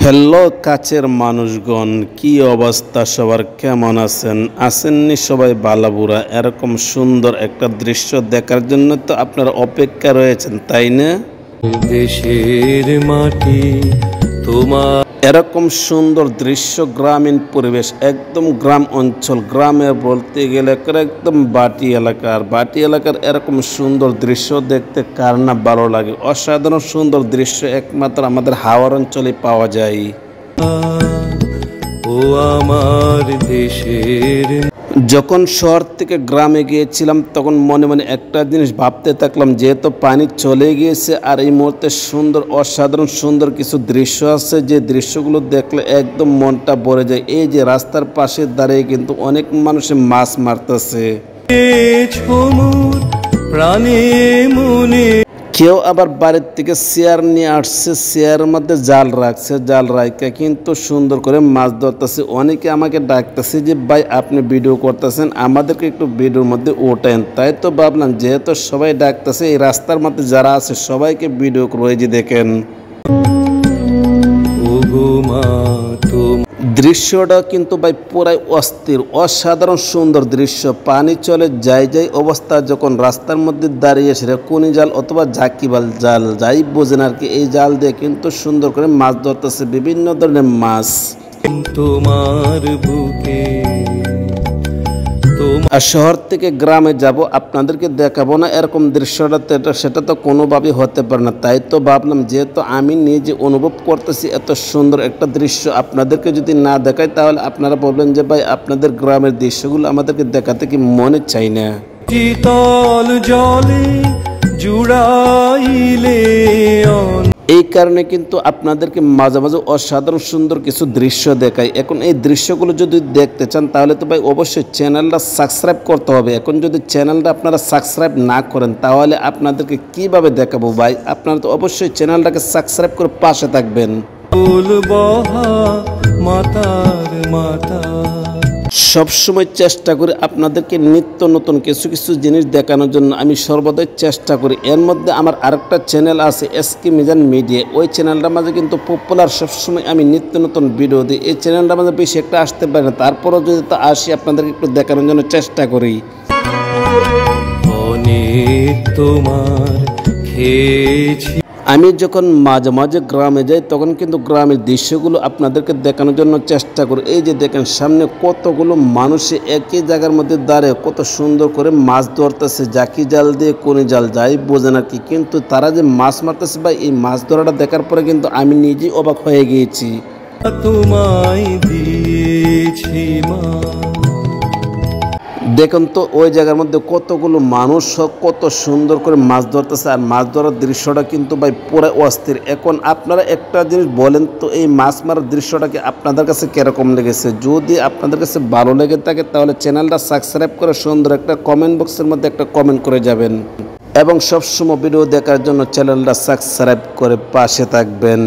Hello কাছের মানুষগণ, কি অবস্থা সবার? কেমন আছেন? আসেননি সবাই বালাবুরা? এরকম সুন্দর একটা দৃশ্য দেখার জন্য তো আপনারা অপেক্ষা রয়েছেন, তাই না? দেশের মাটি তোমার এরকম সুন্দর দৃশ্য, গ্রামীণ পরিবেশ, একদম গ্রাম অঞ্চল, গ্রামে বলতে গেলে একদম বাটি এলাকার এরকম সুন্দর দৃশ্য দেখতে কার না ভালো লাগে? অসাধারণ সুন্দর দৃশ্য একমাত্র আমাদের হাওড় অঞ্চলে পাওয়া যায়। ও আমার দেশের যখন শহর থেকে গ্রামে গিয়েছিলাম তখন মনে মনে একটা জিনিস ভাবতে থাকলাম, যেহেতু পানি চলে গিয়েছে আর এই মুহূর্তে সুন্দর অসাধারণ সুন্দর কিছু দৃশ্য আছে, যে দৃশ্যগুলো দেখলে একদম মনটা ভরে যায়। এই যে রাস্তার পাশে দাঁড়িয়ে কিন্তু অনেক মানুষ মাছ মারতেছে, প্রাণে মনে কেউ আবার বাড়ির থেকে চেয়ার নিয়ে আসছে, চেয়ারের মধ্যে জাল রাখছে, জাল রাখা কিন্তু সুন্দর করে মাছ ধরতেছে। অনেকে আমাকে ডাকতেছে যে ভাই আপনি ভিডিও করতেছেন, আমাদেরকে একটু ভিডিওর মধ্যে ওঠেন। তাই তো ভাবলাম যেহেতু সবাই ডাকতেছে, এই রাস্তার মধ্যে যারা আছে সবাইকে ভিডিও রয়েছে দেখেন। দৃশ্যটা কিন্তু ভাই পুরাই অস্থির, অসাধারণ সুন্দর দৃশ্য। পানি চলে যাই অবস্থা, যখন রাস্তার মধ্যে দাঁড়িয়ে সেটা কোনি জাল অথবা জাকিবাল জাল, যাই বোঝেন আর কি, এই জাল দিয়ে কিন্তু সুন্দর করে মাছ ধরতেছে, বিভিন্ন ধরনের মাছ। তোমার বুকে আর শহর থেকে গ্রামে যাব, আপনাদেরকে দেখাবো না এরকম দৃশ্যটা, সেটা তো কোনোভাবেই হতে পারে না। তাই তো ভাবলাম যেহেতু আমি নিজে অনুভব করতেছি এত সুন্দর একটা দৃশ্য, আপনাদেরকে যদি না দেখাই তাহলে আপনারা বলবেন যে ভাই আপনাদের গ্রামের দৃশ্যগুলো আমাদেরকে দেখাতে কি মনে চাই না। শীতল জলে জুড়াইলে এই কারণে কিন্তু আপনাদেরকে মাঝে মাঝে অসাধারণ সুন্দর কিছু দৃশ্য দেখাই। এখন এই দৃশ্যগুলো যদি দেখতে চান তাহলে তো ভাই অবশ্যই চ্যানেলটা সাবস্ক্রাইব করতে হবে। এখন যদি চ্যানেলটা আপনারা সাবস্ক্রাইব না করেন তাহলে আপনাদেরকে কিভাবে দেখাবো ভাই? আপনারা তো অবশ্যই চ্যানেলটাকে সাবস্ক্রাইব করে পাশে থাকবেন। সবসময় চেষ্টা করি আপনাদেরকে নিত্য নতুন কিছু কিছু জিনিস দেখানোর জন্য, আমি সর্বদাই চেষ্টা করি। এর মধ্যে আমার আরেকটা চ্যানেল আছে এসকে মিজান মিডিয়া, ওই চ্যানেলটার মাঝে কিন্তু পপুলার, সবসময় আমি নিত্য নতুন ভিডিও দিই। এই চ্যানেলটার মাঝে বেশি একটা আসতে পারে না, তারপরেও যদি তা আসি আপনাদেরকে একটু দেখানোর জন্য চেষ্টা করি। অনেক তোমার খেয়েছি আমি যখন মাঝে মাঝে গ্রামে যাই তখন কিন্তু গ্রামের দৃশ্যগুলো আপনাদেরকে দেখানোর জন্য চেষ্টা করি। এই যে দেখেন সামনে কতগুলো মানুষে একই জায়গার মধ্যে দাঁড়িয়ে কত সুন্দর করে মাছ ধরতেছে, জাকি জাল দিয়ে কোনি জাল, যাই বোঝেন আর কি, কিন্তু তারা যে মাছ মারতেছে ভাই, এই মাছ ধরাটা দেখার পরে কিন্তু আমি নিজেই অবাক হয়ে গিয়েছি। তোমায় দিয়েছি মা, দেখুন তো ওই জায়গার মধ্যে কতগুলো মানুষ কত সুন্দর করে মাছ ধরতেছে, আর মাছ ধরার দৃশ্যটা কিন্তু ভাই পুরো অস্থির। এখন আপনারা একটা জিনিস বলেন তো, এই মাছ মারার দৃশ্যটাকে আপনাদের কাছে কিরকম লেগেছে? যদি আপনাদের কাছে ভালো লেগে থাকে তাহলে চ্যানেলটা সাবস্ক্রাইব করে সুন্দর একটা কমেন্ট বক্সের মধ্যে একটা কমেন্ট করে যাবেন, এবং সবসময় ভিডিও দেখার জন্য চ্যানেলটা সাবস্ক্রাইব করে পাশে থাকবেন।